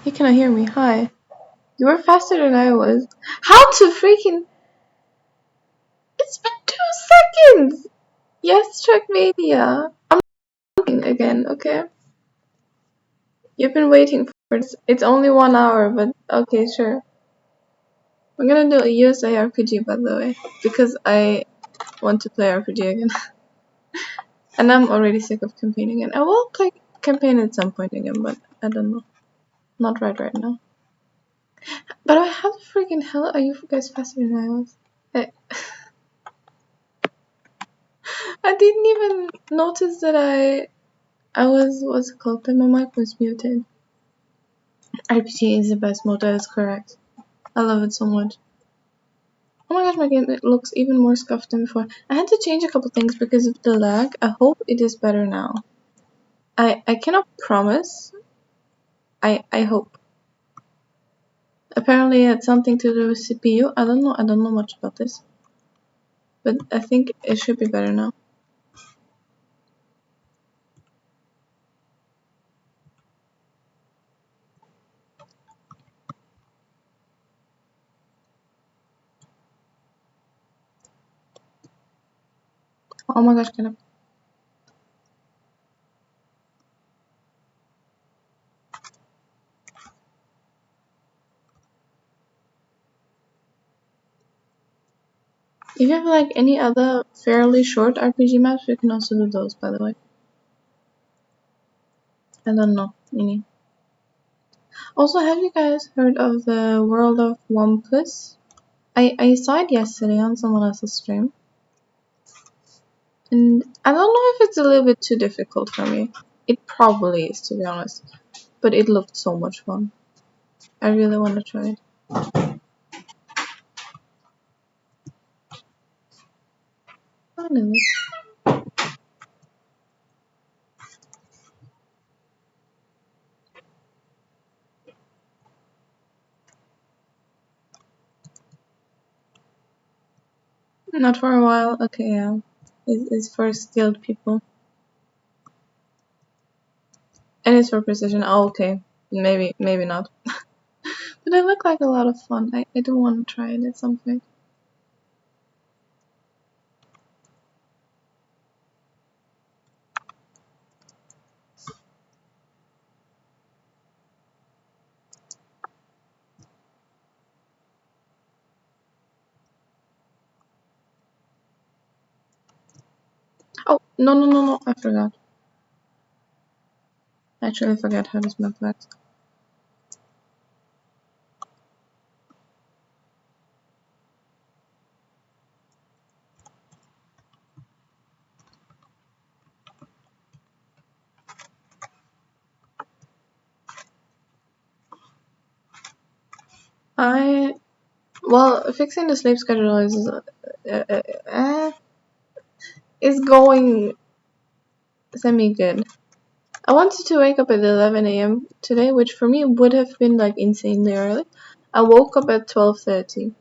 You cannot hear me. Hi. You were faster than I was. How to freaking... It's been 2 seconds! Yes, trackmania. I'm looking again, okay? You've been waiting for this. It's only 1 hour, but okay, sure. I'm gonna do a USA RPG, by the way, because I want to play RPG again. And I'm already sick of campaigning again. I will play campaign at some point again, but I don't know. Not right now. But how the freaking hell are you guys faster than I was? I didn't even notice that I was, what's it called, that my mic was muted. RPG is the best mode, that is correct. I love it so much. Oh my gosh, my game, it looks even more scuffed than before. I had to change a couple things because of the lag. I hope it is better now. I cannot promise. I hope. Apparently it's something to do with CPU. I don't know much about this. But I think it should be better now. Oh my gosh, can I... If you have like any other fairly short RPG maps, you can also do those, by the way. I don't know, meaning. Also, have you guys heard of the World of Wampus? I saw it yesterday on someone else's stream. And I don't know if it's a little bit too difficult for me. It probably is, to be honest. But it looked so much fun. I really want to try it. Finally. Not for a while. Okay, yeah. It's for skilled people. And it's for precision. Oh, okay. Maybe not. But it looked like a lot of fun. I do want to try it at some point. Oh, no. I forgot. I actually forgot how this map works. Well, fixing the sleep schedule is going semi-good. I wanted to wake up at 11 a.m. today, which for me would have been like insanely early. I woke up at 12:30.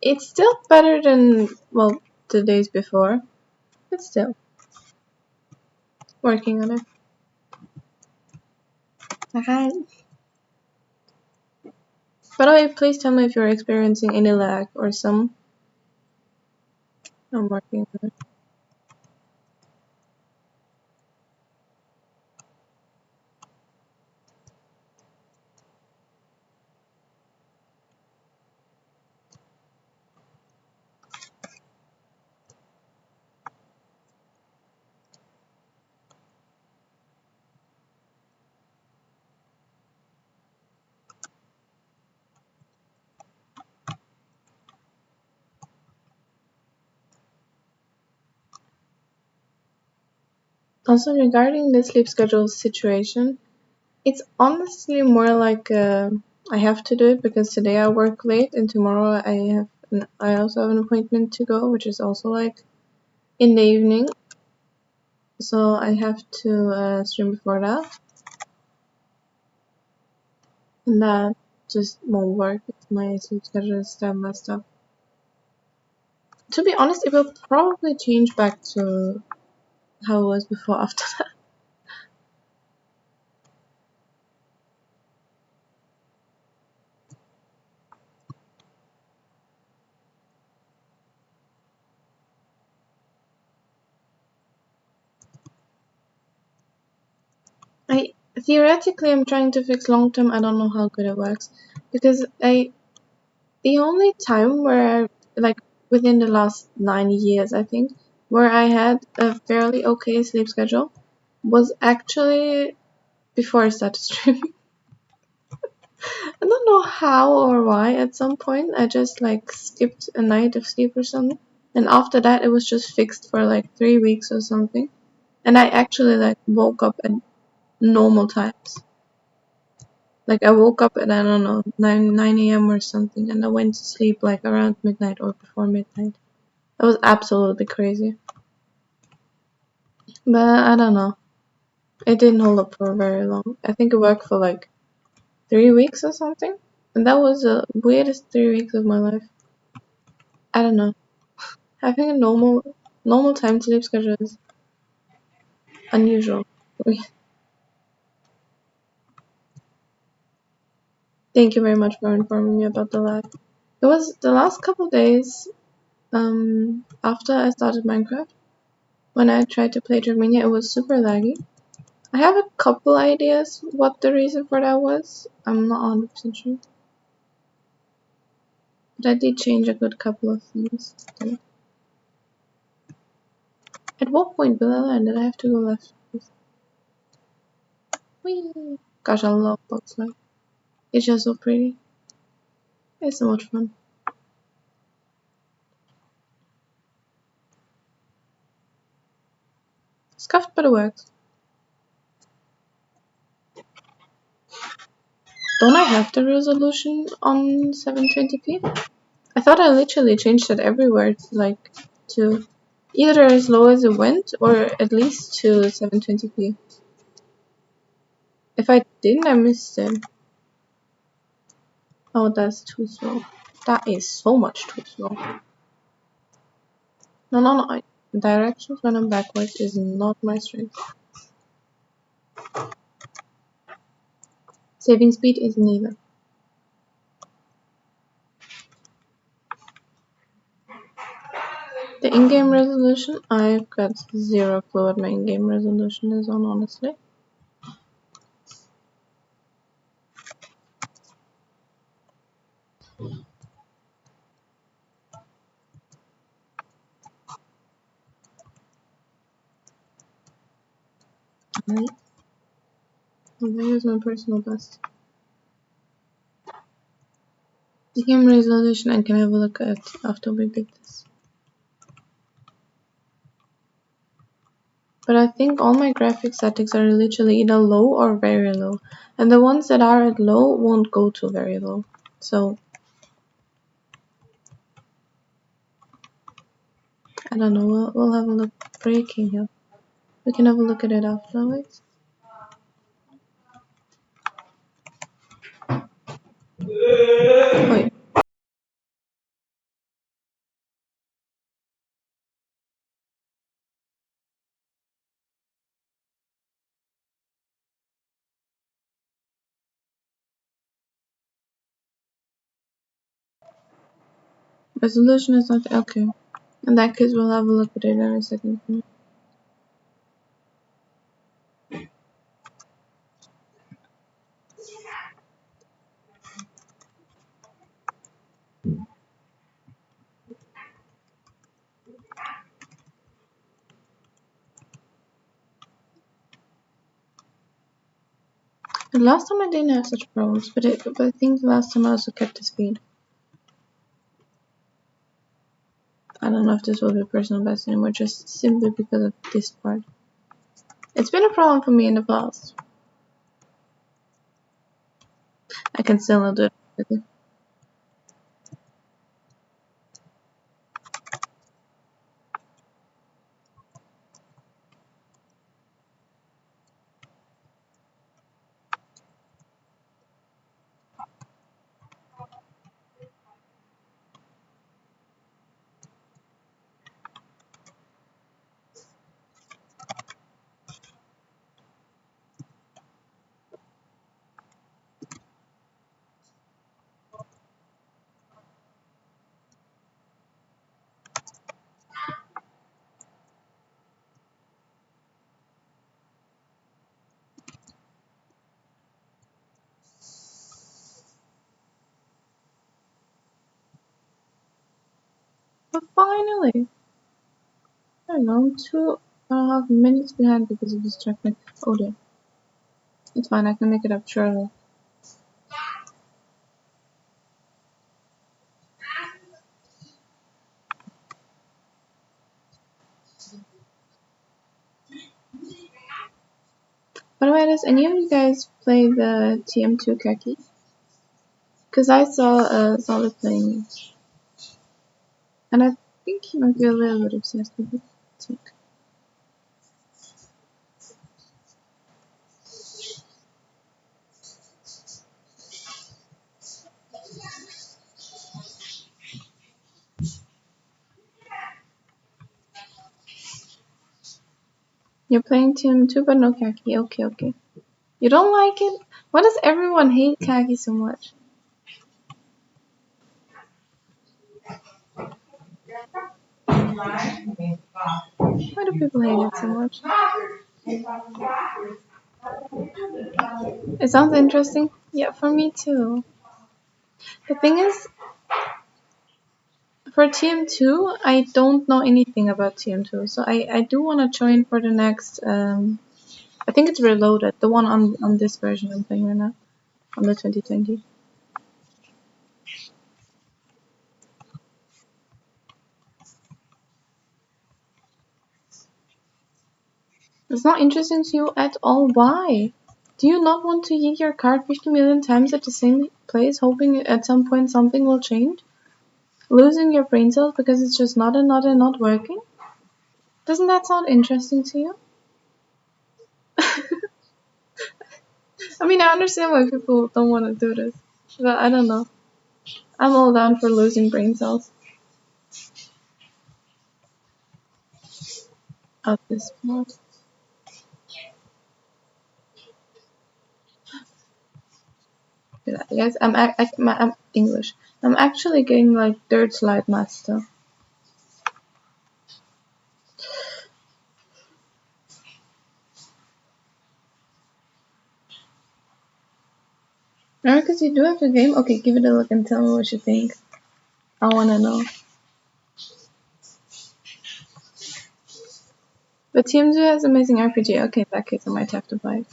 It's still better than, well, the days before, but still working on it. Okay. By the way, please tell me if you're experiencing any lag or some. I'm working on it. Also, regarding the sleep schedule situation, it's honestly more like I have to do it because today I work late and tomorrow I also have an appointment to go, which is also like in the evening. So I have to stream before that, and that just won't work if my sleep schedule is that messed up. To be honest, it will probably change back to how it was before after that. theoretically, I'm trying to fix long term. I don't know how good it works because the only time where I, like, within the last 9 years, I think, where I had a fairly okay sleep schedule was actually before I started streaming. I don't know how or why. At some point, I just like skipped a night of sleep or something, and after that, it was just fixed for like 3 weeks or something. And I actually like woke up at normal times. Like I woke up at, I don't know, 9 a.m. or something, and I went to sleep like around midnight or before midnight. That was absolutely crazy. But I don't know. It didn't hold up for very long. I think it worked for like 3 weeks or something. And that was the weirdest 3 weeks of my life. I don't know. Having a normal time sleep schedule is unusual for me. Thank you very much for informing me about the lag. It was the last couple days after I started Minecraft. When I tried to play trackmania, it was super laggy. I have a couple ideas what the reason for that was. I'm not 100% sure. But I did change a good couple of things. At what point will I land? Did I have to go left? Whee! Gosh, I love box light. It's just so pretty. It's so much fun. Scuffed, but it works. Don't I have the resolution on 720p? I thought I literally changed it everywhere, like to either as low as it went or at least to 720p. If I didn't, I missed it. Oh, that's too slow. That is so much too slow. No. Directions when I'm backwards is not my strength. Saving speed is neither. The in-game resolution, I've got zero clue what my in-game resolution is on, honestly. Right. Here's my personal best. The game resolution I can have a look at after we beat this. But I think all my graphic settings are literally either low or very low. And the ones that are at low won't go to very low. So, I don't know, we'll have a look. Breaking here. We can have a look at it afterwards. Wait. Resolution is not okay. In that case, we'll have a look at it in a second. The last time I didn't have such problems, but I think the last time I also kept the speed. I don't know if this will be personal best anymore, just simply because of this part. It's been a problem for me in the past. I can still not do it. But finally, I don't know, 2.5 minutes behind because of this trackmania. Oh dear. It's fine, I can make it up surely. By the way, does any of you guys play the TM2 khaki? Because I saw Solid playing it. And I think he might be a little bit obsessed with it. It's okay. You're playing TM2 but no khaki. Okay, okay. You don't like it? Why does everyone hate khaki so much? Why do people hate it so much? It sounds interesting. Yeah, for me too. The thing is, for TM2, I don't know anything about TM2, so I do want to join for the next. I think it's Reloaded, the one on this version I'm playing right now, on the 2020. It's not interesting to you at all. Why? Do you not want to eat your card 50 million times at the same place, hoping at some point something will change? Losing your brain cells because it's just not and not and not working? Doesn't that sound interesting to you? I mean, I understand why people don't want to do this, but I don't know. I'm all down for losing brain cells at this point. Yes, I'm English. I'm actually getting like third slide master. Because you do have a game? Okay, give it a look and tell me what you think. I wanna know. But TM2 has amazing RPG. Okay, in that case I might have to buy it.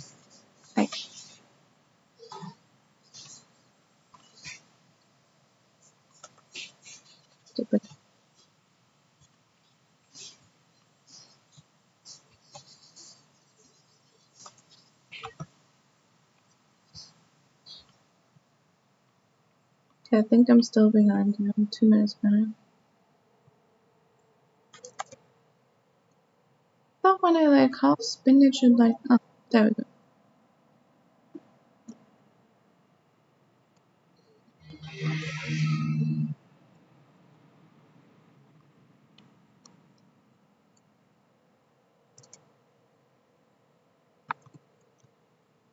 Like, stupid. Okay, I think I'm still behind. I'm 2 minutes behind. That one I like half spinach and like, oh, there we go.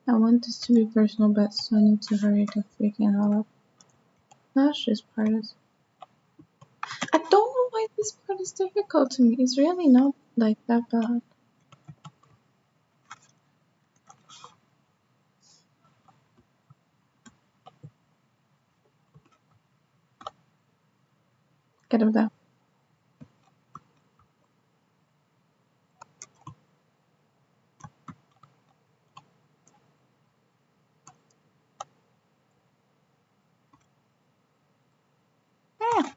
I want this to be personal best, so I need to hurry the freaking hell up. Gosh, this part is. I don't know why this part is difficult to me. It's really not like that bad. Get him down. Ah,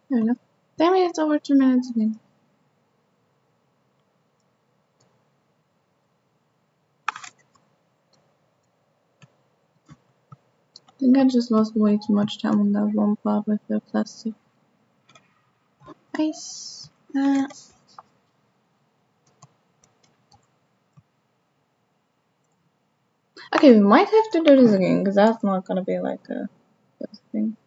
there we go. Damn it, it's over 2 minutes again. I think I just lost way too much time on that one part with the plastic. Ice. Okay, we might have to do this again, because that's not gonna be like a first thing.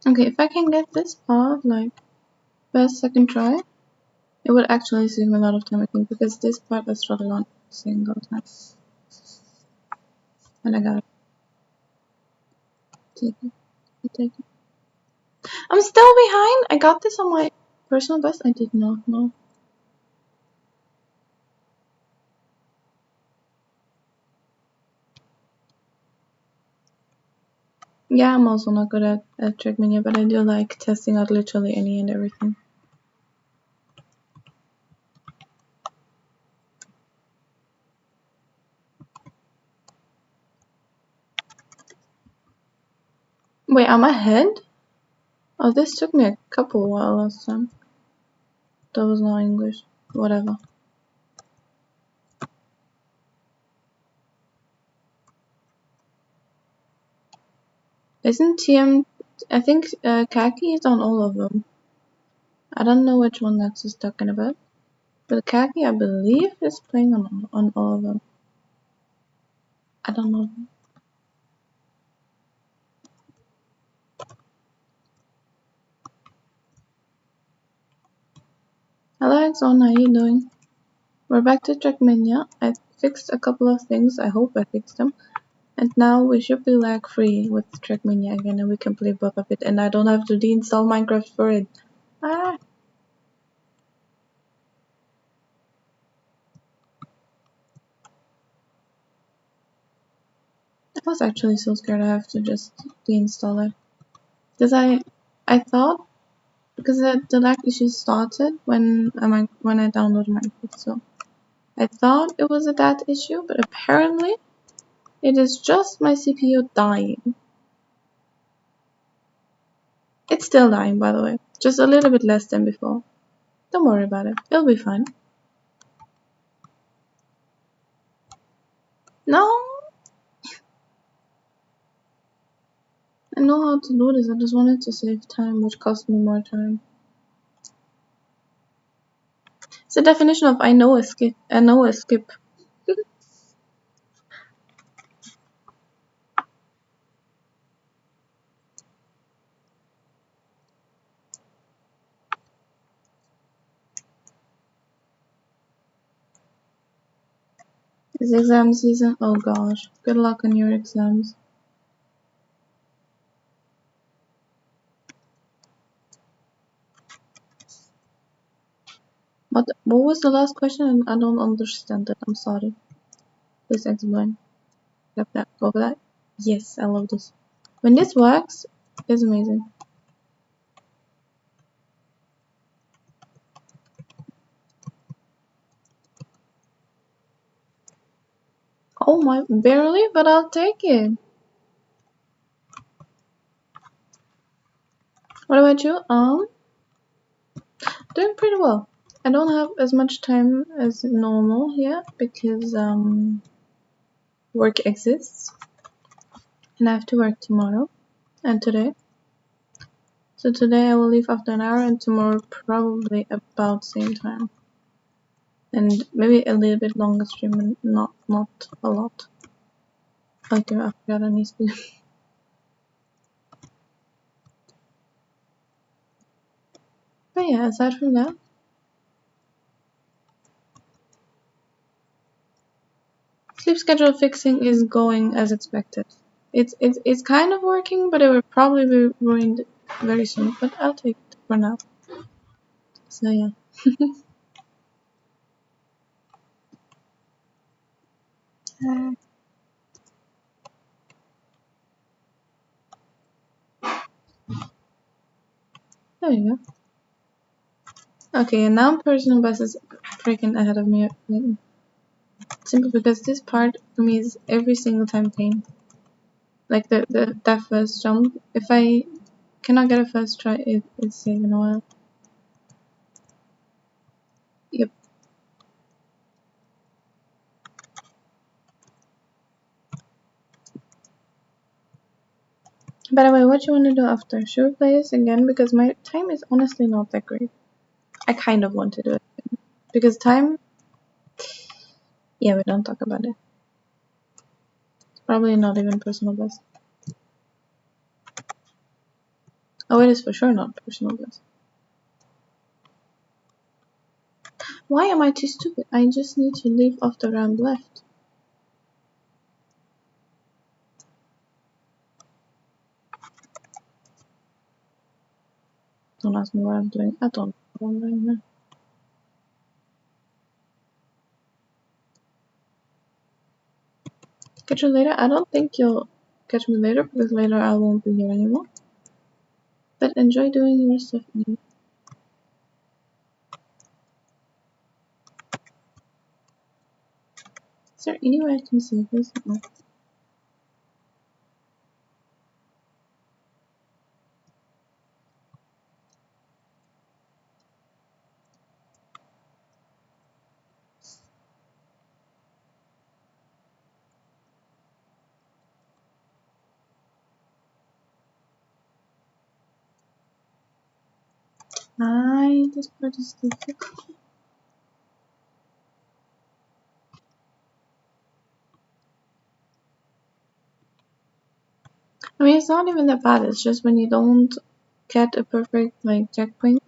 Okay, if I can get this part, like, first, second try, it would actually save me a lot of time, I think, because this part I struggle on single time. And I gotta take it. Take it. I'm still behind! I got this on my personal best? I did not know. Yeah, I'm also not good at trackmania, but I do like testing out literally any and everything. Wait, I'm ahead? Oh, this took me a couple while last time. That was not English. Whatever. Isn't TM... I think Khaki is on all of them. I don't know which one that's just talking about. But Khaki, I believe, is playing on all of them. I don't know. Hello Exxon, how you doing? We're back to Trackmania. I fixed a couple of things. I hope I fixed them. And now we should be lag free with Trackmania again, and we can play Boba Fett, and I don't have to deinstall Minecraft for it. Ah! I was actually so scared I have to just deinstall it. Because I thought, because the lag issue started when I downloaded Minecraft, so I thought it was a that issue, but apparently it is just my CPU dying. It's still dying, by the way, just a little bit less than before. Don't worry about it, it'll be fine. No! I know how to do this, I just wanted to save time, which cost me more time. It's the definition of I know a skip. It's exam season. Oh gosh. Good luck on your exams. What was the last question? I don't understand it. I'm sorry. Please explain. Got that. Go for that. Yes, I love this. When this works, it's amazing. Oh my, barely, but I'll take it. What about you? Doing pretty well. I don't have as much time as normal here because work exists, and I have to work tomorrow and today. So today I will leave after an hour, and tomorrow probably about same time. And maybe a little bit longer stream, and not a lot. Okay, I forgot I need to. But yeah, aside from that, sleep schedule fixing is going as expected. It's kind of working, but it will probably be ruined very soon. But I'll take it for now. So yeah. There you go. Okay, and now personal best is freaking ahead of me. Simply because this part for me is every single time pain. Like that first jump. If I cannot get a first try, it's taking a while. Yep. By the way, what you want to do after? Should we play this again? Because my time is honestly not that great. I kind of want to do it. Because time... Yeah, we don't talk about it. It's probably not even personal best. Oh, it is for sure not personal best. Why am I too stupid? I just need to leave off the round left. Don't ask me what I'm doing. I don't know what I'm doing now. Catch you later. I don't think you'll catch me later because later I won't be here anymore. But enjoy doing your stuff anyway. Is there any way I can save this? No. This part is difficult. I mean, it's not even that bad. It's just when you don't get a perfect checkpoint,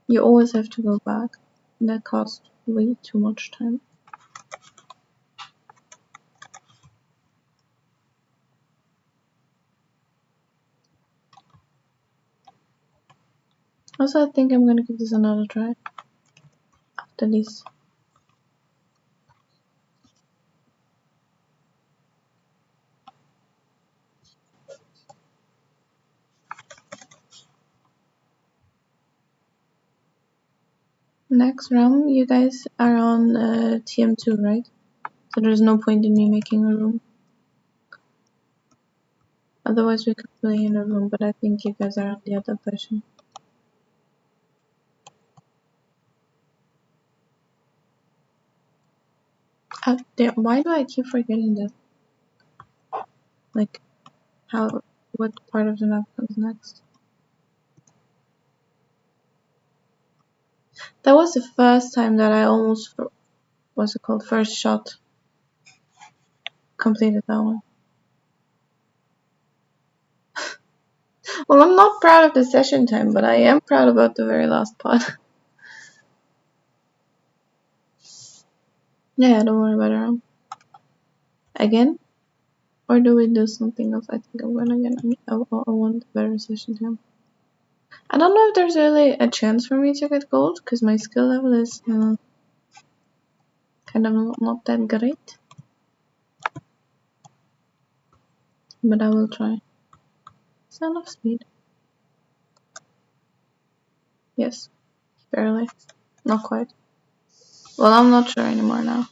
you always have to go back. And that costs way too much time. Also, I think I'm gonna give this another try after this. Next round, you guys are on TM2, right? So there's no point in me making a room. Otherwise, we could play in a room, but I think you guys are on the other version. Why do I keep forgetting that? Like, what part of the map comes next? That was the first time that I almost, what's it called, first shot, completed that one. Well, I'm not proud of the session time, but I am proud about the very last part. Yeah, don't worry about it. Again? Or do we do something else? I think I'm gonna get. I want a better session time. I don't know if there's really a chance for me to get gold because my skill level is kind of not that great. But I will try. Is that enough speed? Yes, barely. Not quite. Well, I'm not sure anymore now.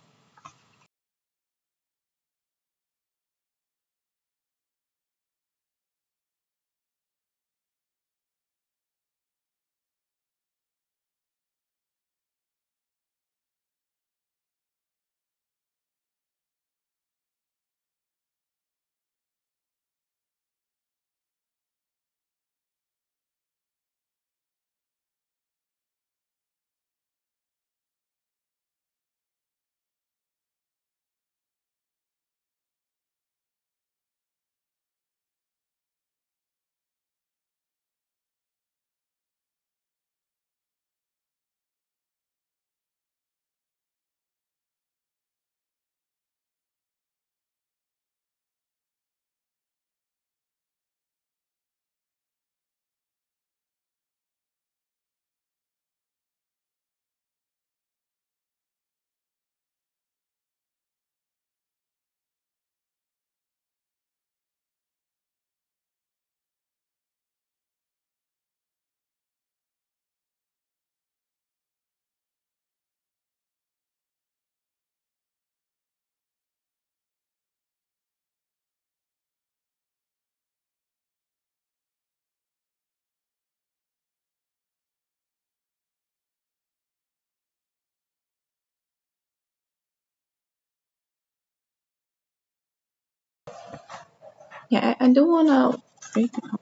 Yeah, I do wanna freak out.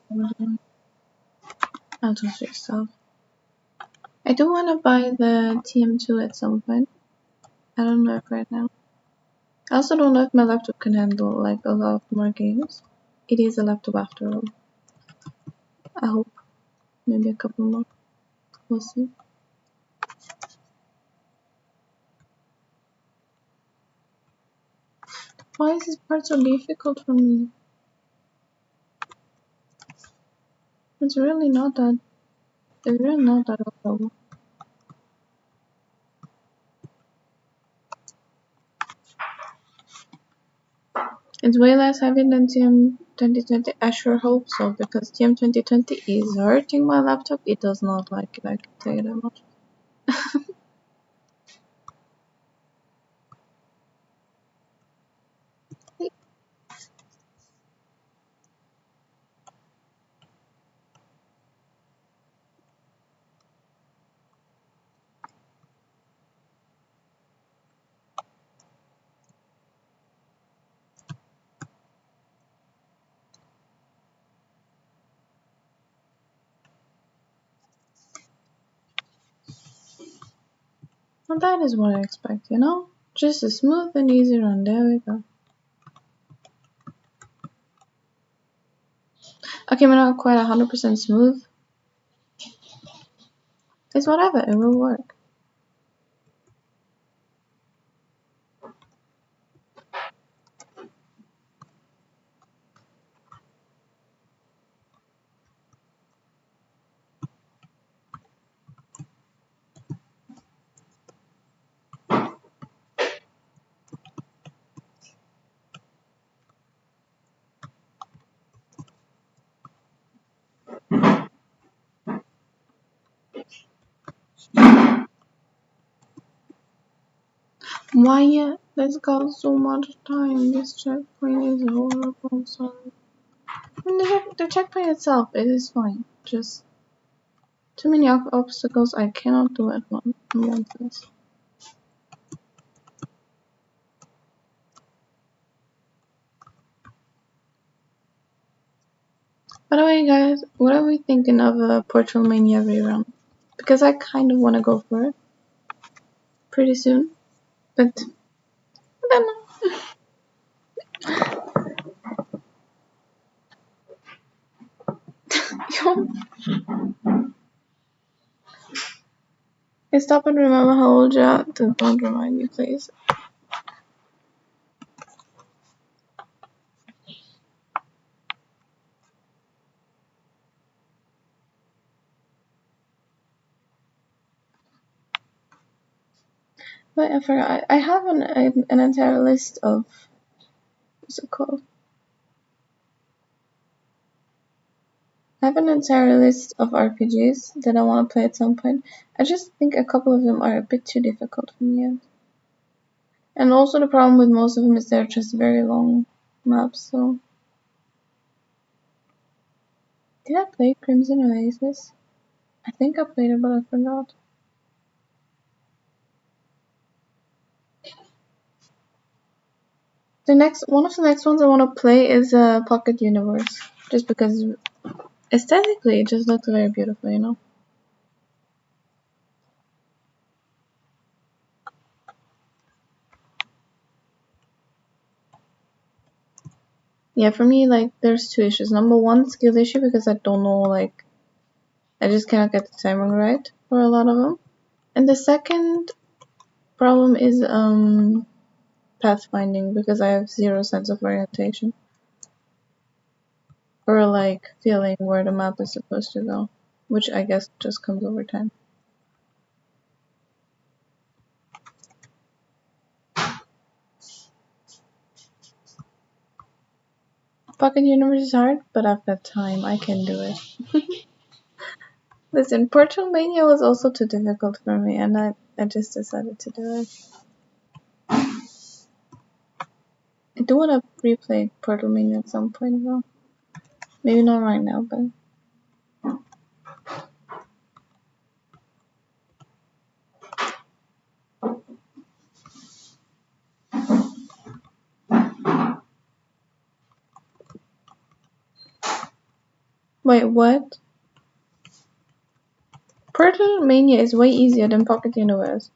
I'll just yourself. I do wanna buy the TM2 at some point. I don't know if right now. I also don't know if my laptop can handle like a lot more games. It is a laptop after all. I hope. Maybe a couple more. We'll see. Why is this part so difficult for me? It's really not that. It's really not that horrible. It's way less heavy than TM 2020. I sure hope so, because TM 2020 is hurting my laptop. It does not like it. I can tell you that much. Well, that is what I expect, you know? Just a smooth and easy run. There we go. Okay, we're not quite 100% smooth. It's whatever, it will work. Why this got so much time? This checkpoint is horrible. Sorry. The checkpoint itself, it is fine. Just too many obstacles I cannot do at once. By the way, guys, what are we thinking of a Portal Mania rerun? Because I kind of want to go for it pretty soon, but I don't know. I stop and remember how old you are. Don't remind me, please. Wait, I forgot. I have an entire list of, what's it called? I have an entire list of RPGs that I want to play at some point. I just think a couple of them are a bit too difficult for me. And also the problem with most of them is they're just very long maps, so. Did I play Crimson Oasis? I think I played it, but I forgot. One of the next ones I want to play is Pocket Universe, just because aesthetically it just looks very beautiful, you know. Yeah, for me, like, there's two issues. Number one, skill issue, because I don't know, like, I just cannot get the timing right for a lot of them. And the second problem is pathfinding, because I have zero sense of orientation. Or, like, feeling where the map is supposed to go, which I guess just comes over time. Pocket Universe is hard, but I've got time. I can do it. Listen, Portal Mania was also too difficult for me, and I just decided to do it. I do want to replay Portal Mania at some point, though. Maybe not right now, but. Wait, what? Portal Mania is way easier than Pocket Universe.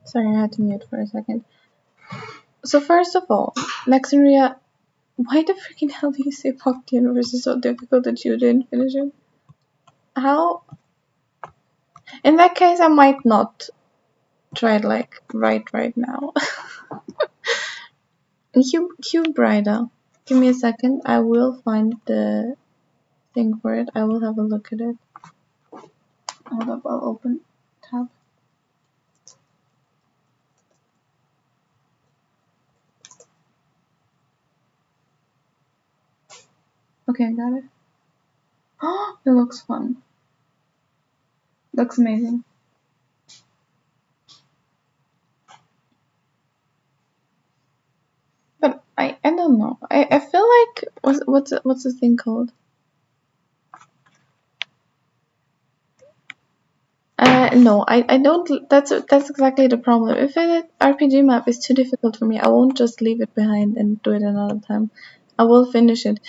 Sorry, I had to mute for a second. So first of all, Max and Ria, why the freaking hell do you say Pocket Universe is so difficult that you didn't finish it? How? In that case, I might not try it like right now. Cube Rider. Give me a second. I will find the thing for it. I will have a look at it. Hold up, I'll open tab. Okay, I got it. Oh, it looks fun. Looks amazing. But I don't know. I feel like what's the thing called? No, I don't. That's exactly the problem. If an RPG map is too difficult for me, I won't just leave it behind and do it another time. I will finish it.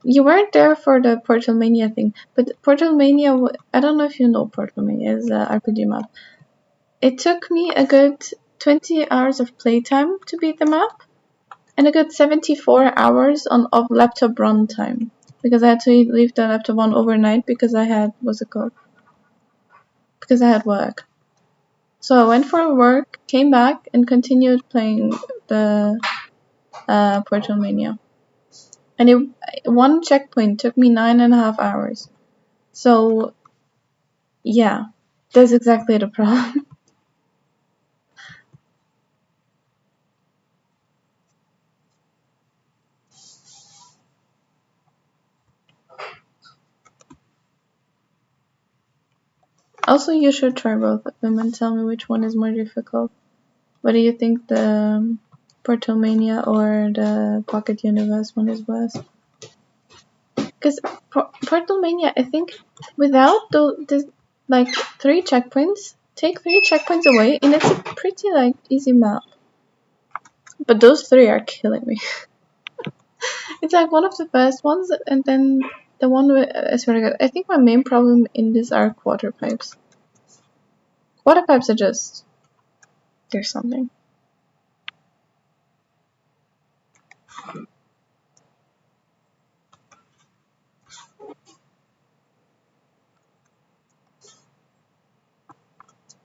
You weren't there for the Portal Mania thing, but Portal Mania, I don't know if you know Portal Mania is a RPG map. It took me a good 20 hours of playtime to beat the map, and a good 74 hours of laptop run time, because I had to leave the laptop on overnight because I had, what's it called? Because I had work. So I went for work, came back, and continued playing the Portal Mania. And one checkpoint took me 9.5 hours. So yeah, that's exactly the problem. Also, you should try both of them and tell me which one is more difficult. What do you think, the Portal Mania or the Pocket Universe one is worse? Because Portal Mania, I think, without the like 3 checkpoints, take 3 checkpoints away, and it's a pretty like easy map. But those 3 are killing me. It's like one of the first ones, and then the one with, I swear to God, I think my main problem in this are quarter pipes. Quarter pipes are just, there's something.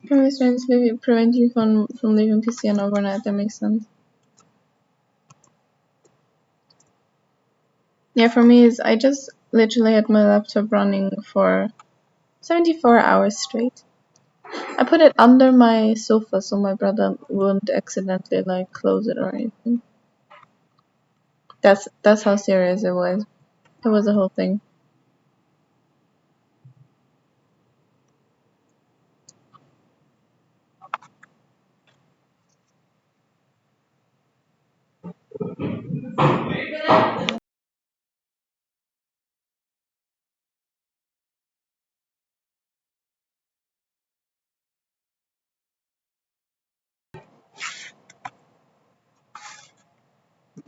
Previous strengths maybe prevent you from leaving PC on overnight. That makes sense. Yeah, for me is I just literally had my laptop running for 74 hours straight. I put it under my sofa so my brother wouldn't accidentally like close it or anything. That's how serious it was. It was a whole thing.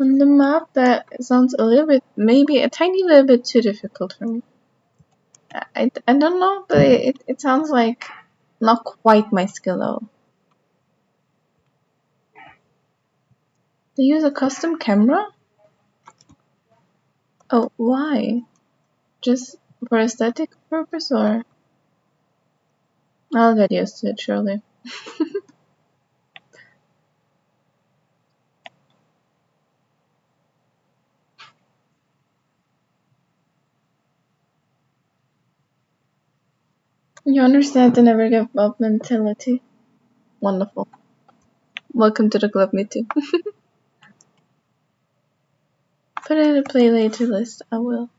On the map, that sounds a little bit, maybe a tiny little bit too difficult for me. I don't know, but it sounds like not quite my skill though. They use a custom camera? Oh, why? Just for aesthetic purpose, or? I'll get used to it surely. You understand the never give up mentality. Wonderful. Welcome to the club, me too. Put it in a play later list. I will.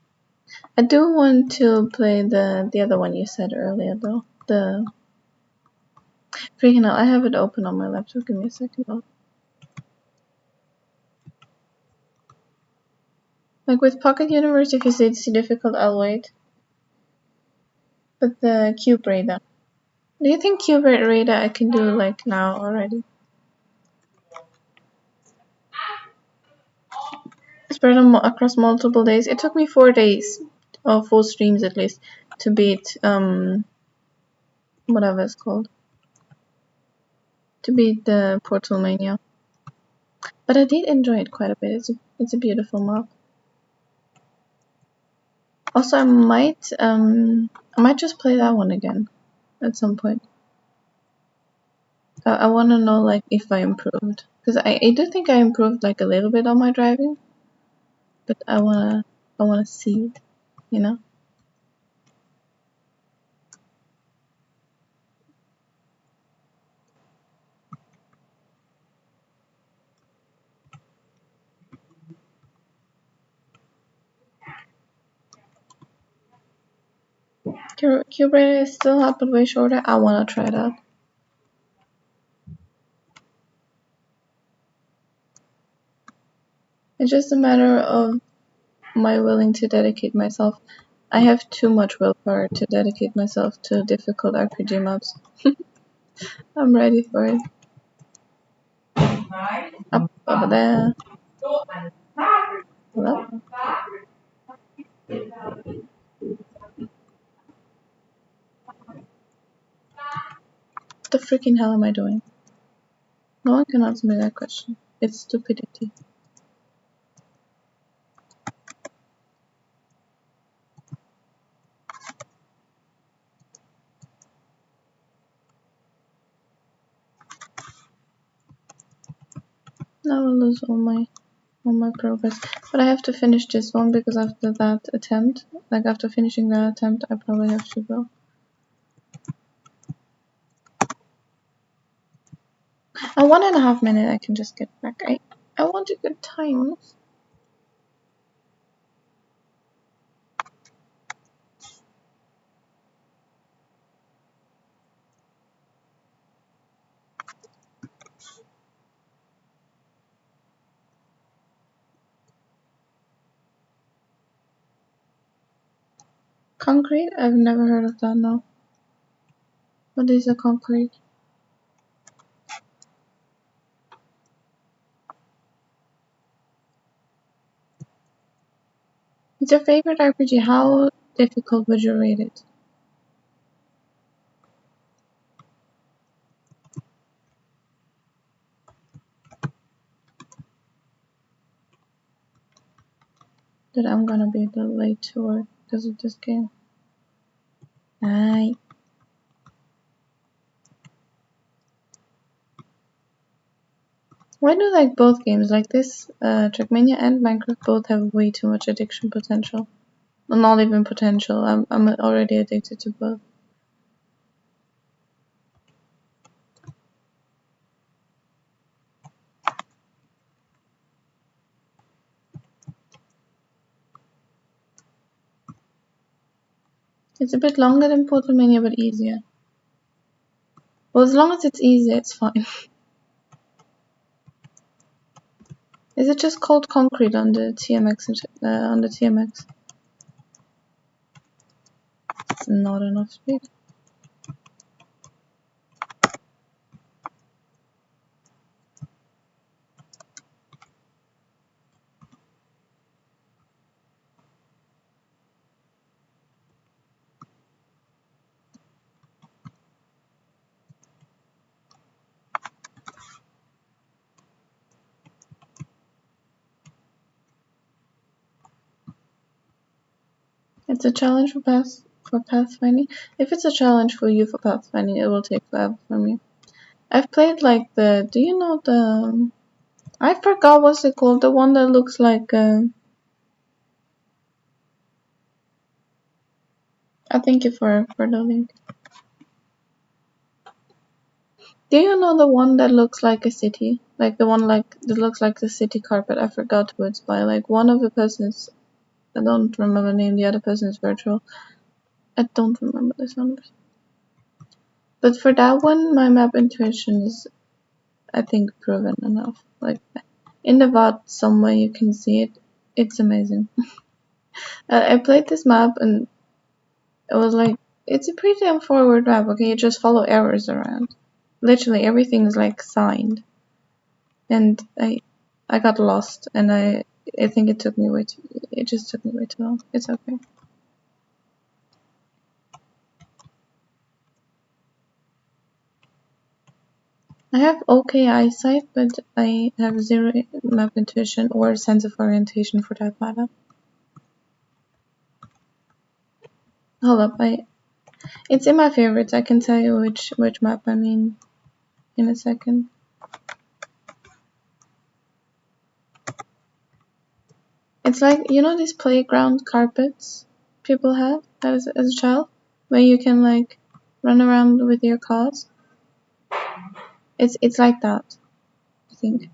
I do want to play the other one you said earlier though. The freaking hell, I have it open on my laptop. Give me a second. Oh. Like with Pocket Universe, if you say it's too difficult, I'll wait. But the Cube Radar. Do you think Cube Radar I can do like now already? Spread across multiple days. It took me 4 days, or 4 streams at least, to beat whatever it's called. to beat the Portal Mania. But I did enjoy it quite a bit. It's a beautiful map. Also, I might just play that one again at some point. I want to know like if I improved, because I do think I improved like a little bit on my driving, but I wanna see it, you know. Cube Raider is still hot but way shorter. I wanna try it out. It's just a matter of my willing to dedicate myself. I have too much willpower to dedicate myself to difficult RPG maps. I'm ready for it. Up over there. Hello? What the freaking hell am I doing? No one can answer me that question. It's stupidity. Now I'll lose all my progress. But I have to finish this one because after that attempt, like after finishing that attempt, I probably have to go. A 1.5 minute I can just get back. I want a good time. Concrete? I've never heard of that, no. What is a concrete? It's your favorite RPG. How difficult would you rate it? That I'm gonna be a little late to work because of this game. Aye. Why do like both games like this, Trackmania and Minecraft both have way too much addiction potential? Well, not even potential. I'm already addicted to both. It's a bit longer than Portal Mania, but easier. Well, as long as it's easy, it's fine. Is it just called concrete on the TMX? On the TMX, it's not enough speed. It's a challenge for pathfinding. If it's a challenge for you for pathfinding, it will take forever for me. I've played like the. Do you know the? I forgot what's it called. The one that looks like. I thank you for the link. Do you know the one that looks like a city? Like the one like that looks like the city carpet. I forgot who it's by. Like one of the persons. I don't remember the name. The other person is virtual. I don't remember this one. But for that one, my map intuition is, I think, proven enough. Like in the VOD somewhere you can see it. It's amazing. I played this map and it was like, it's a pretty forward map. Okay, you just follow arrows around. Literally everything is like signed. And I got lost and I think it took me way too. It just took me way too long. It's okay. I have okay eyesight, but I have zero map intuition or sense of orientation for that matter. Hold up, it's in my favorites. I can tell you which map I mean in a second. It's like, you know these playground carpets people have as a child, where you can like run around with your cars. It's like that, I think.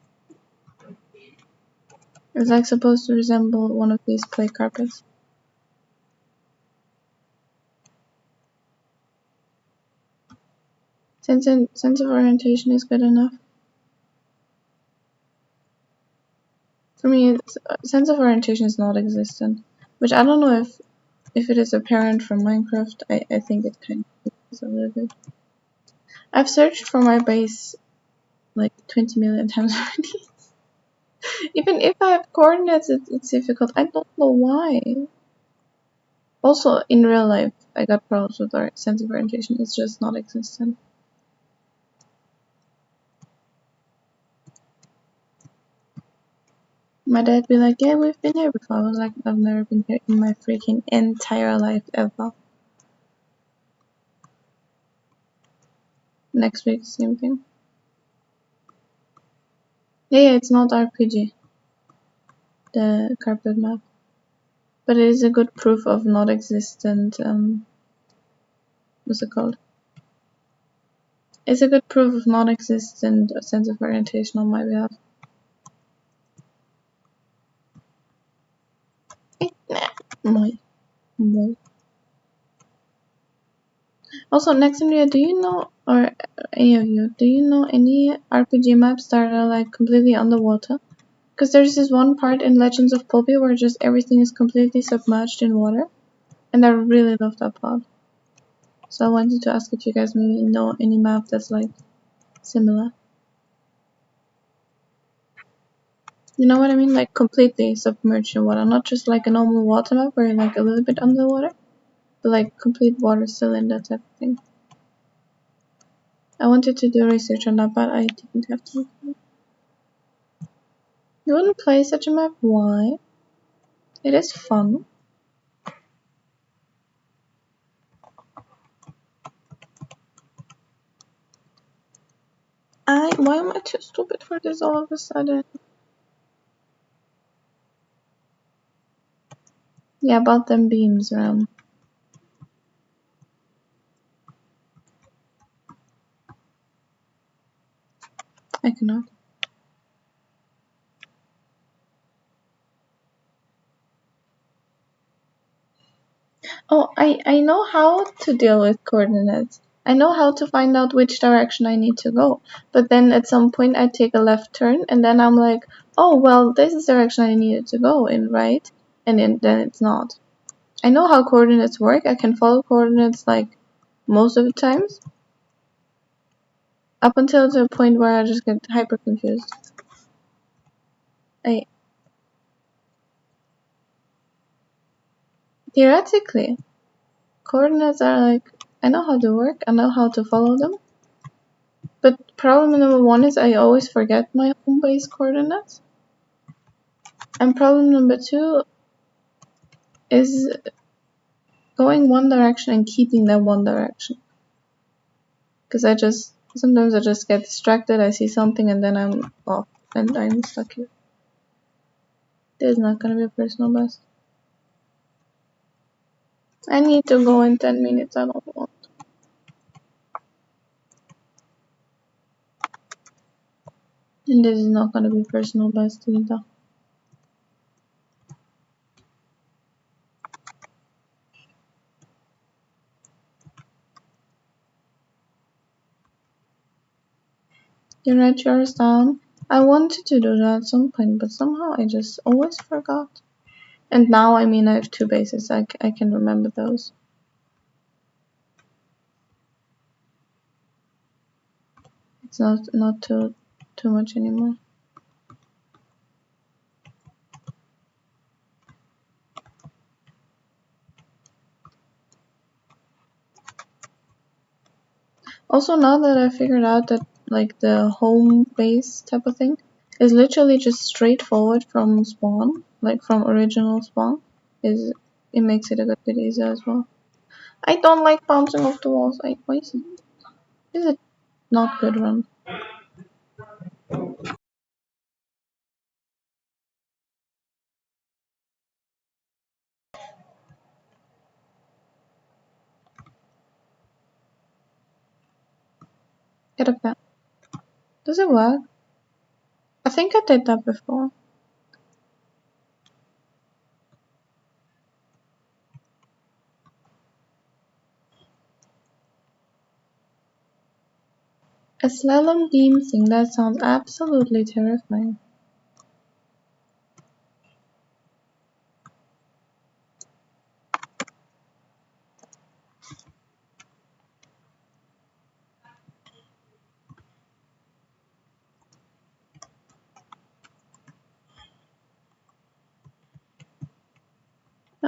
It's like supposed to resemble one of these play carpets. Sense of orientation is good enough. For me, sense of orientation is not existent, which I don't know if it is apparent from Minecraft. I think it kind of is a little bit. I've searched for my base like 20 million times already. Even if I have coordinates, it's difficult. I don't know why. Also, in real life, I got problems with our sense of orientation. It's just not existent. My dad be like, yeah, we've been here before. I was like, I've never been here in my freaking entire life ever. Next week, same thing. Yeah, it's not RPG, the carpet map. But it is a good proof of not existent, what's it called? It's a good proof of non existent sense of orientation on my behalf. My. Also, next video, do you know, or any of you, do you know any RPG maps that are like completely underwater? Because there's this one part in Legends of Poppy where just everything is completely submerged in water, and I really love that part. So I wanted to ask if you guys maybe know any map that's like similar. You know what I mean? Like completely submerged in water, not just like a normal water map where you're like a little bit underwater, but like complete water cylinder type of thing. I wanted to do research on that, but I didn't have time. You wouldn't play such a map? Why? It is fun. Why am I too stupid for this all of a sudden? Yeah, about them beams, Ram. I cannot. Oh, I know how to deal with coordinates. I know how to find out which direction I need to go. But then at some point I take a left turn and then I'm like, oh, well, this is the direction I needed to go in, right? And then it's not. I know how coordinates work. I can follow coordinates like most of the times. Up until the point where I just get hyper confused. Theoretically, coordinates are like, I know how to work, I know how to follow them. But problem number one is I always forget my home base coordinates. And problem number two is going one direction and keeping that one direction. Because sometimes I just get distracted, I see something and then I'm off and I'm stuck here. This is not gonna be a personal best. I need to go in 10 minutes, I don't want. And this is not gonna be personal best either. You write yours down. I wanted to do that at some point, but somehow I just always forgot. And now, I mean, I have two bases. I can remember those. It's not too much anymore. Also, now that I figured out that like the home base type of thing, is literally just straightforward from spawn, like from original spawn. It makes it a bit easier as well. I don't like bouncing off the walls. Why is it not good run? Get up there. Does it work? I think I did that before. A slalom beam thing, that sounds absolutely terrifying.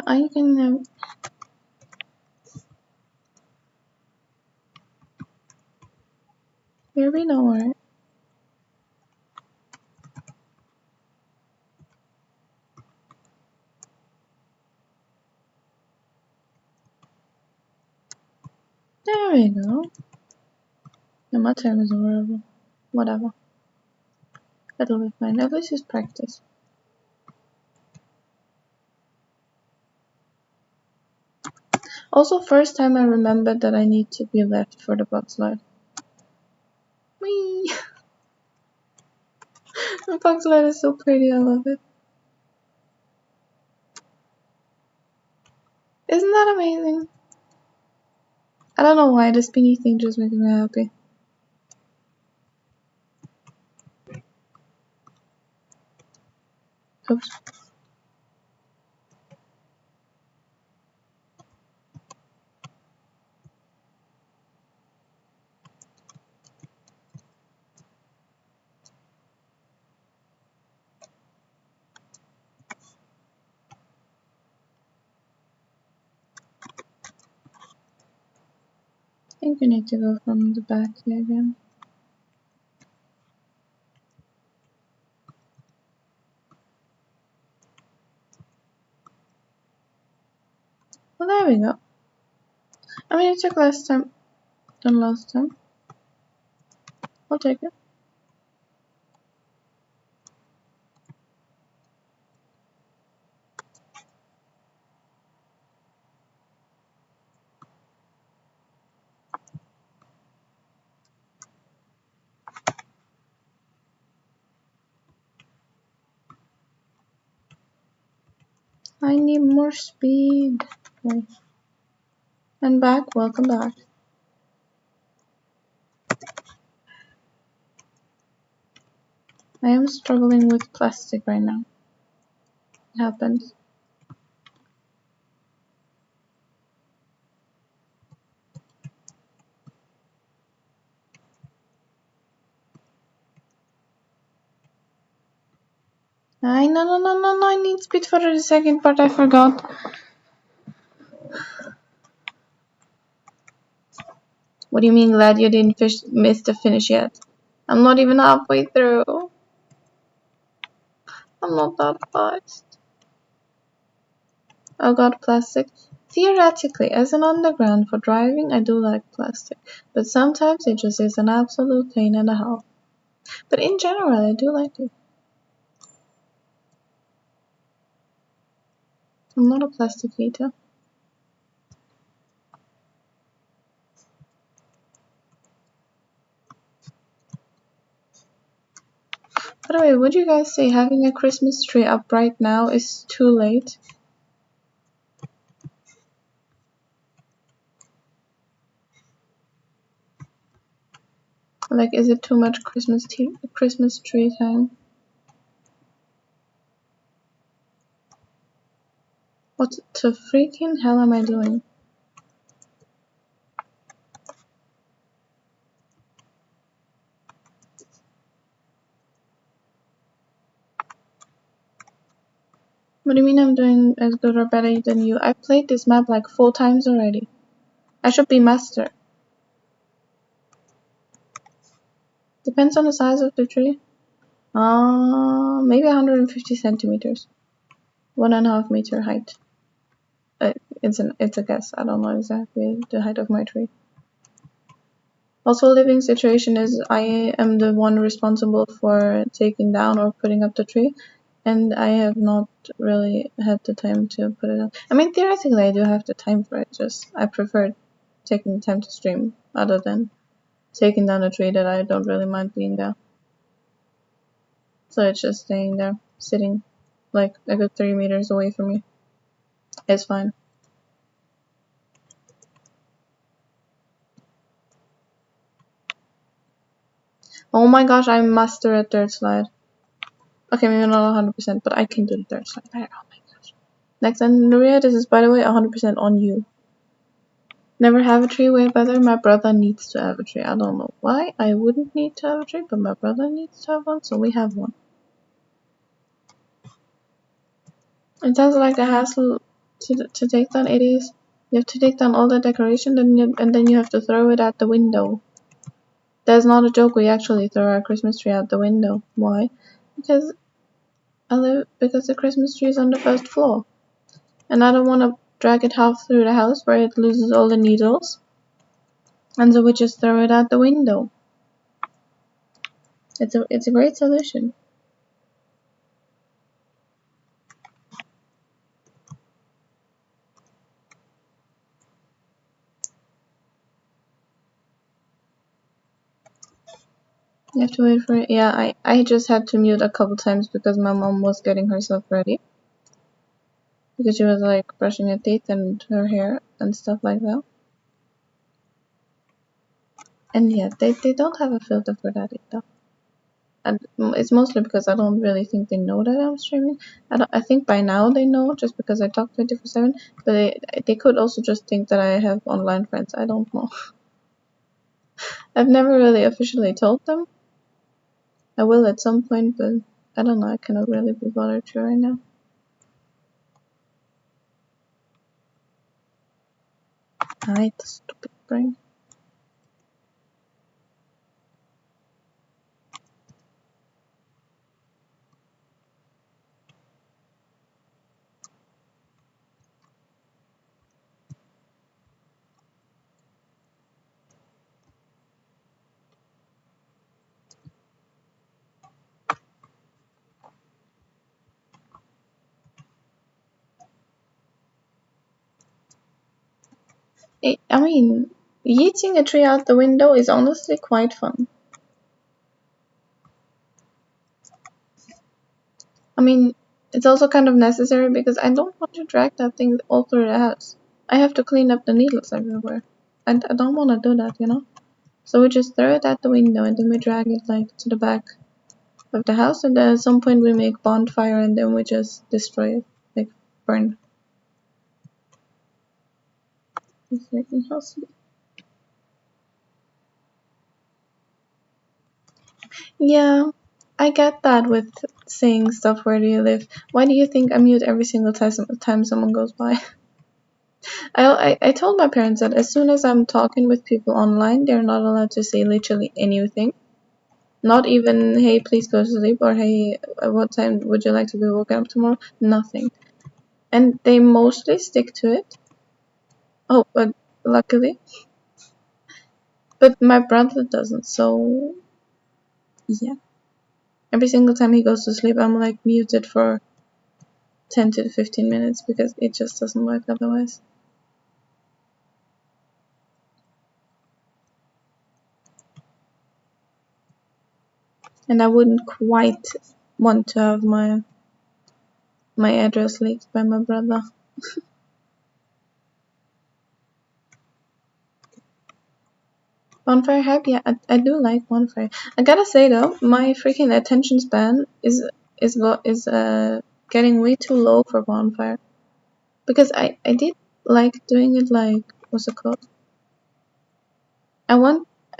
I can here we know, right? There we go. No, my time is horrible. Whatever. It'll be fine. At least it's practice. Also, first time I remembered that I need to be left for the bug slide. Whee! The bug slide is so pretty, I love it. Isn't that amazing? I don't know why, the spinny thing just makes me happy. Oops. I think we need to go from the back here again. Well, there we go. I mean, it took less time than last time. I'll take it. I need more speed. Okay. And back, welcome back. I am struggling with plastic right now. It happens. No, I need speed for the second part, I forgot. What do you mean glad you didn't miss the finish yet? I'm not even halfway through. I'm not that fast. Oh god, plastic. Theoretically, as an underground for driving, I do like plastic. But sometimes it just is an absolute pain in the hell. But in general, I do like it. I'm not a plastic eater. By the way, would you guys say having a Christmas tree up right now is too late? Like, is it too much Christmas tree time? What the freaking hell am I doing? What do you mean I'm doing as good or better than you? I've played this map like 4 times already. I should be master. Depends on the size of the tree. Maybe 150 centimeters. 1.5 meter height. It's a guess. I don't know exactly the height of my tree. Also, living situation is I am the one responsible for taking down or putting up the tree, and I have not really had the time to put it up. I mean, theoretically, I do have the time for it. Just I prefer taking the time to stream other than taking down a tree that I don't really mind being there. So it's just staying there, sitting like a good 3 meters away from me. It's fine. Oh my gosh, I master a third slide. Okay, maybe not 100%, but I can do the third slide better. Oh my gosh. Next, and Nuria, this is by the way 100% on you. Never have a tree way better. My brother needs to have a tree. I don't know why I wouldn't need to have a tree, but my brother needs to have one, so we have one. It sounds like a hassle to take down. It is. You have to take down all the decoration, and then you have to throw it out the window. That's not a joke. We actually throw our Christmas tree out the window. Why? Because because the Christmas tree is on the first floor, and I don't want to drag it half through the house where it loses all the needles, and so we just throw it out the window. It's a great solution. You have to wait for it. Yeah, I just had to mute a couple times because my mom was getting herself ready. Because she was like brushing her teeth and her hair and stuff like that. And yeah, they don't have a filter for that either. And it's mostly because I don't really think they know that I'm streaming. I think by now they know just because I talk 24/7. But they could also just think that I have online friends. I don't know. I've never really officially told them. I will at some point, but I don't know. I cannot really be bothered to right now. I hate the stupid brain. I mean, yeeting a tree out the window is honestly quite fun. I mean, it's also kind of necessary because I don't want to drag that thing all through the house. I have to clean up the needles everywhere. I don't want to do that, you know? So we just throw it out the window and then we drag it like to the back of the house, and then at some point we make bonfire and then we just destroy it, like burn. It's like impossible. Yeah, I get that with saying stuff. Where do you live? Why do you think I mute every single time someone goes by? I told my parents that as soon as I'm talking with people online, they're not allowed to say literally anything. Not even, hey, please go to sleep, or hey, at what time would you like to be woken up tomorrow? Nothing. And they mostly stick to it. Oh, but luckily. But my brother doesn't, so yeah. Every single time he goes to sleep, I'm like muted for 10 to 15 minutes because it just doesn't work otherwise. And I wouldn't quite want to have my address leaked by my brother. Bonfire hype, yeah, I do like bonfire. I gotta say though, my freaking attention span is getting way too low for bonfire. Because I did like doing it like, what's it called?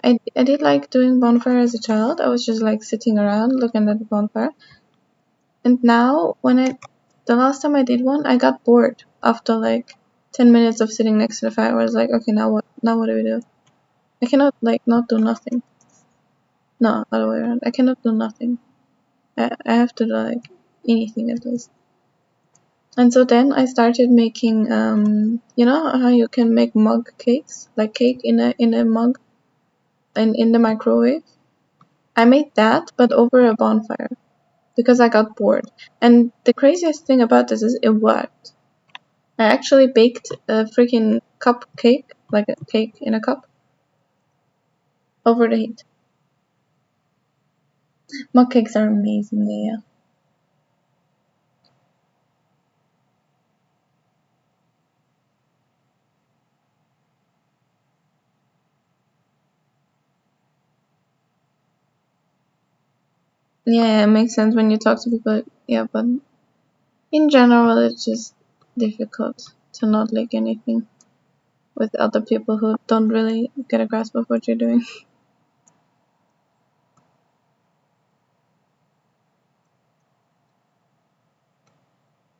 I did like doing bonfire as a child. I was just like sitting around looking at the bonfire. And now the last time I did one, I got bored after like 10 minutes of sitting next to the fire. I was like, okay, now what do we do? I cannot like not do nothing. No, other way around. I cannot do nothing. I have to do like anything at least. And so then I started making you know how you can make mug cakes, like cake in a mug and in the microwave. I made that, but over a bonfire because I got bored. And the craziest thing about this is it worked. I actually baked a freaking cupcake, like a cake in a cup, over the heat. Mug cakes are amazing, yeah. Yeah, it makes sense when you talk to people. Yeah, but in general, it's just difficult to not like anything with other people who don't really get a grasp of what you're doing.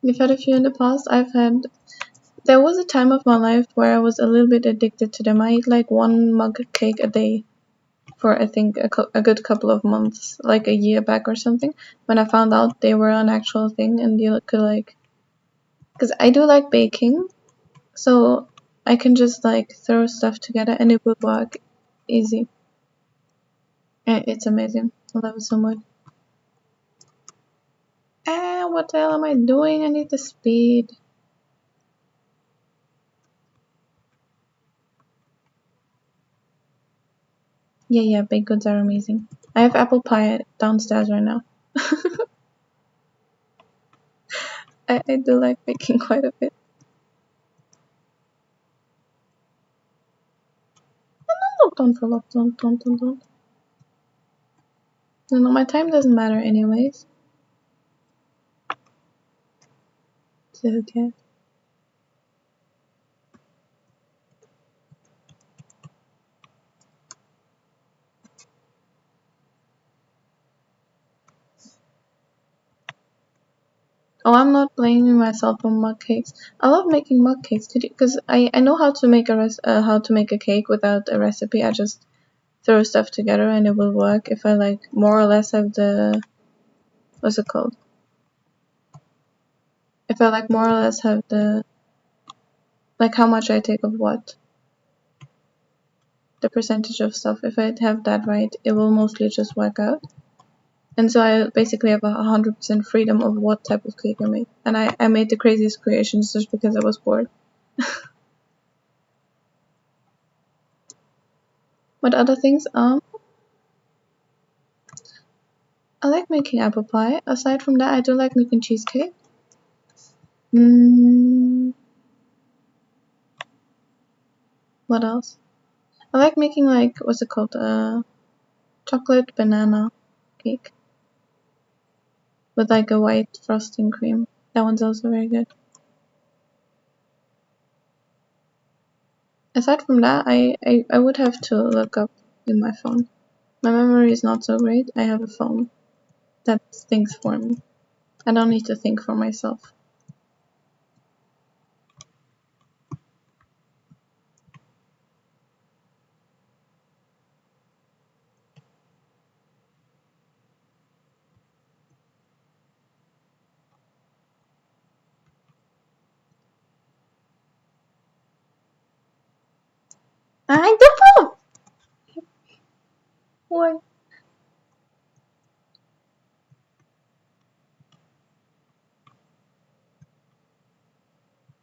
We've had a few in the past. There was a time of my life where I was a little bit addicted to them. I eat like one mug cake a day for I think a good couple of months, like a year back or something, when I found out they were an actual thing and you could like, because I do like baking, so I can just like throw stuff together and it will work easy. It's amazing. I love it so much. What the hell am I doing? I need the speed. Yeah, baked goods are amazing. I have apple pie downstairs right now. I do like baking quite a bit. No, don't fall off. Don't. No, my time doesn't matter anyways. So who cares? Oh, I'm not blaming myself for mug cakes. I love making mug cakes because I know how to make how to make a cake without a recipe. I just throw stuff together and it will work if I like more or less have the what's it called? If I like more or less have the like how much I take of what, the percentage of stuff. If I have that right, it will mostly just work out. And so I basically have 100% freedom of what type of cake I make. And I made the craziest creations just because I was bored. What other things? I like making apple pie. Aside from that, I do like making cheesecake. Mm, what else? I like making like what's it called? Chocolate banana cake with like a white frosting cream. That one's also very good. Aside from that, I would have to look up in my phone. My memory is not so great. I have a phone that thinks for me. I don't need to think for myself. I don't know. What?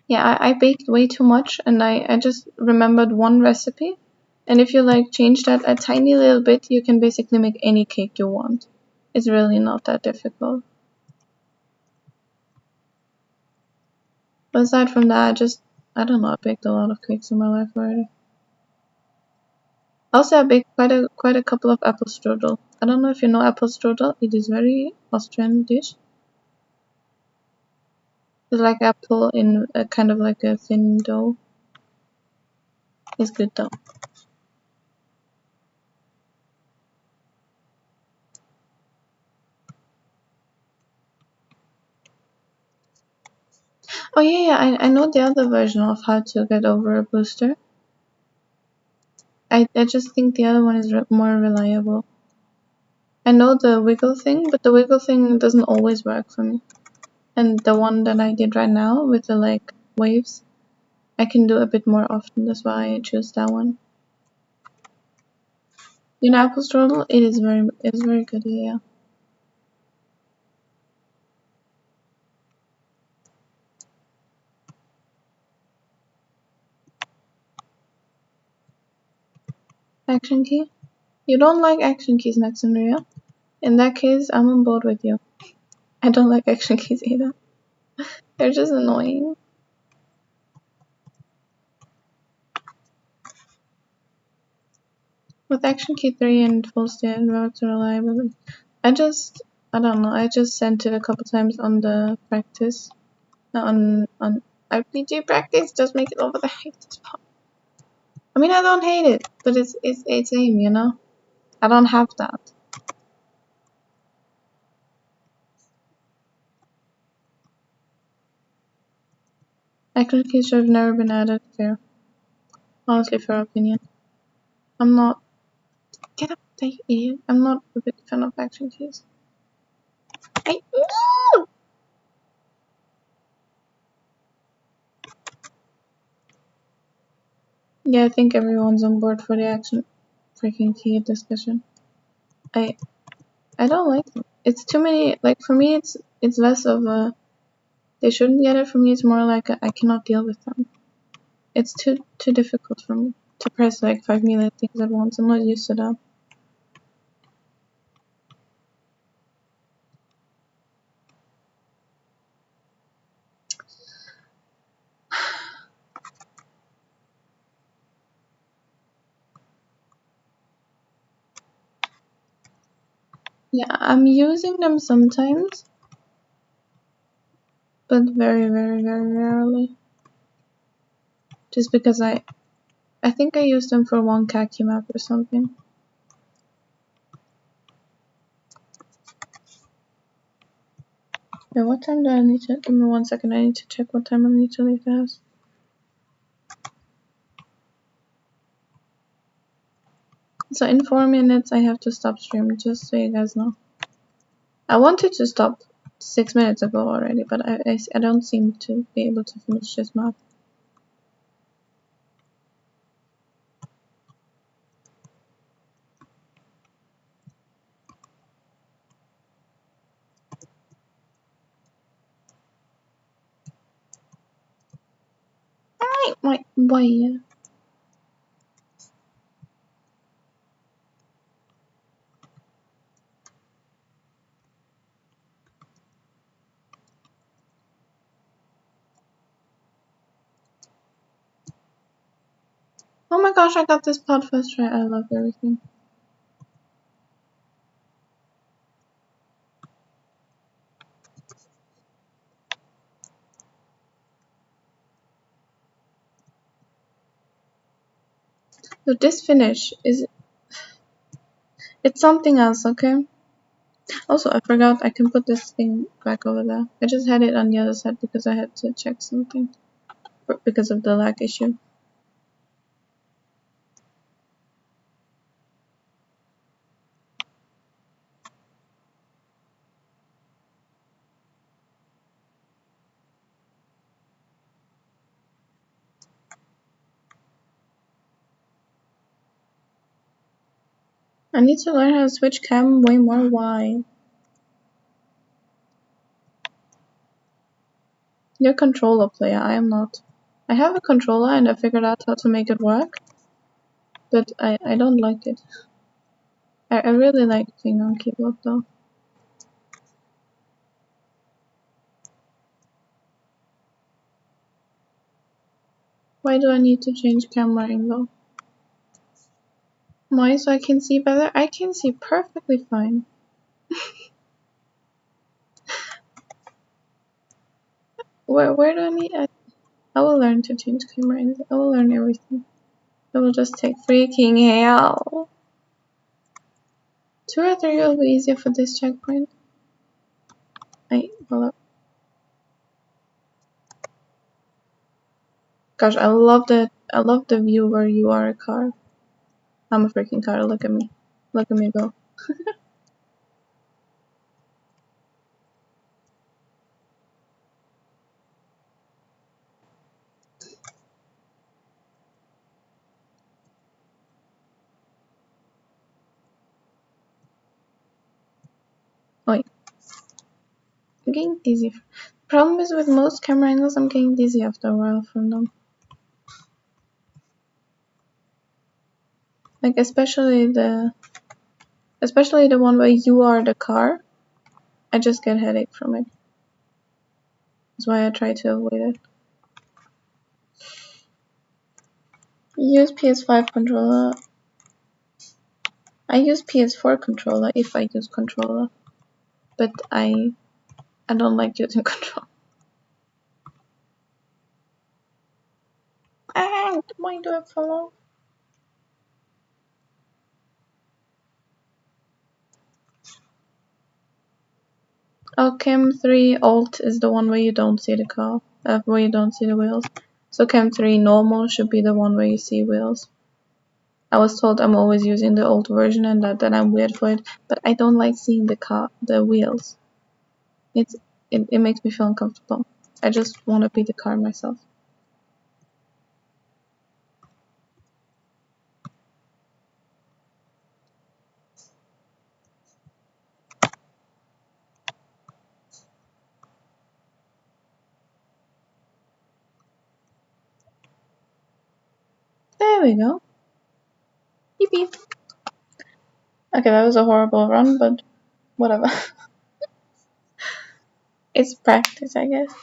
Yeah, I baked way too much and I just remembered one recipe. And if you like change that a tiny little bit, you can basically make any cake you want. It's really not that difficult. But aside from that, I don't know, I baked a lot of cakes in my life already. Also, I baked quite a couple of apple strudel. I don't know if you know apple strudel. It is very Austrian dish. It's like apple in a kind of like a thin dough. It's good though. Oh yeah, I know the other version of how to get over a booster. I just think the other one is more reliable. I know the wiggle thing, but the wiggle thing doesn't always work for me. And the one that I did right now with the like waves, I can do a bit more often. That's why I choose that one. You know, apple strudel, it's very good. Yeah. Action key. You don't like action keys, Maximria? In that case, I'm on board with you. I don't like action keys either. They're just annoying. With action key 3 and full stand routes reliability, I don't know. I just sent it a couple times on the practice, on RPG practice. Just make it over the hate spot. I mean, I don't hate it, but it's aim, you know. I don't have that. Action keys should have never been added. Fair, honestly, fair opinion. I'm not. Get up, you idiot! I'm not a big fan of action keys. No! Yeah, I think everyone's on board for the action freaking key discussion. I don't like them. It's too many. Like for me, it's less of a they shouldn't get it. For me, it's more like I cannot deal with them. It's too difficult for me to press like 5 million things at once. I'm not used to that. Yeah, I'm using them sometimes, but very, very, very rarely. Just because I think I used them for one khaki map or something. Yeah, what time do I need to? Give me 1 second. I need to check what time I need to leave the house. So in 4 minutes, I have to stop stream. Just so you guys know. I wanted to stop 6 minutes ago already, but I don't seem to be able to finish this map. Why? Oh my gosh, I got this pod first try. I love everything. So this finish it's something else, okay? Also, I forgot I can put this thing back over there. I just had it on the other side because I had to check something because of the lag issue. I need to learn how to switch cam way more. Why? You're a controller player, I am not. I have a controller and I figured out how to make it work, but I don't like it. I really like being on keyboard though. Why do I need to change camera angle? Why? So I can see better? I can see perfectly fine. Where do I need? I will learn to change camera angle. I will learn everything. It will just take freaking hell. 2 or 3 will be easier for this checkpoint. Hold up. Gosh, I love the view where you are a car. I'm a freaking car. Look at me. Look at me go. I'm getting dizzy. The problem is with most camera angles, I'm getting dizzy after a while from them. Like especially the one where you are the car. I just get headache from it. That's why I try to avoid it. Use PS5 controller. I use PS4 controller if I use controller, but I don't like using controller. Why do I follow? Oh, Cam 3 Alt is the one where you don't see the car, where you don't see the wheels. So Cam 3 Normal should be the one where you see wheels. I was told I'm always using the old version and that I'm weird for it, but I don't like seeing the wheels. It makes me feel uncomfortable. I just want to be the car myself. There we go. Yippee. Okay, that was a horrible run, but whatever. It's practice, I guess.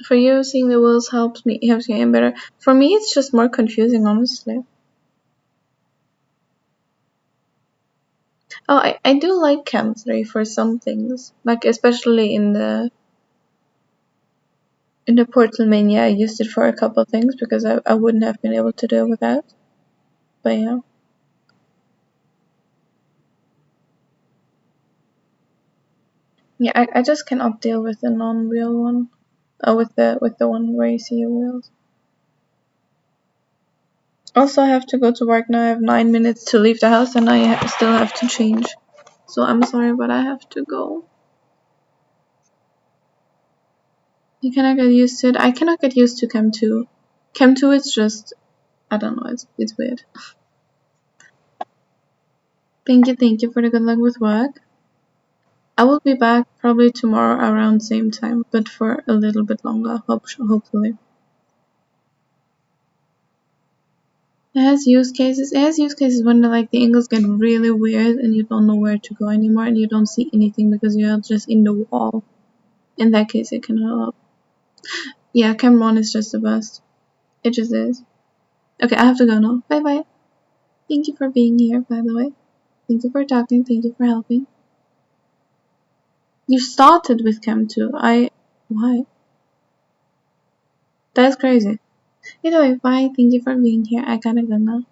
For you, seeing the wheels helps me aim better. For me, it's just more confusing, honestly. Oh, I do like Cam 3 for some things, like especially in the Portal Mania. I used it for a couple of things because I wouldn't have been able to do it without. But yeah. Yeah, I just cannot deal with the non-wheel one. With the one where you see your wheels. Also, I have to go to work now. I have 9 minutes to leave the house, and I still have to change. So I'm sorry, but I have to go. You cannot get used to it. I cannot get used to Chem 2. Chem 2 is just, I don't know, it's weird. Thank you for the good luck with work. I will be back probably tomorrow around same time, but for a little bit longer, hopefully. It has use cases. It has use cases when like the angles get really weird and you don't know where to go anymore and you don't see anything because you're just in the wall. In that case, it can help. Yeah, Cameron is just the best. It just is. Okay, I have to go now. Bye bye. Thank you for being here, by the way. Thank you for talking. Thank you for helping. You started with Chem 2. Why? That's crazy. Either way, bye. Thank you for being here. I gotta go now.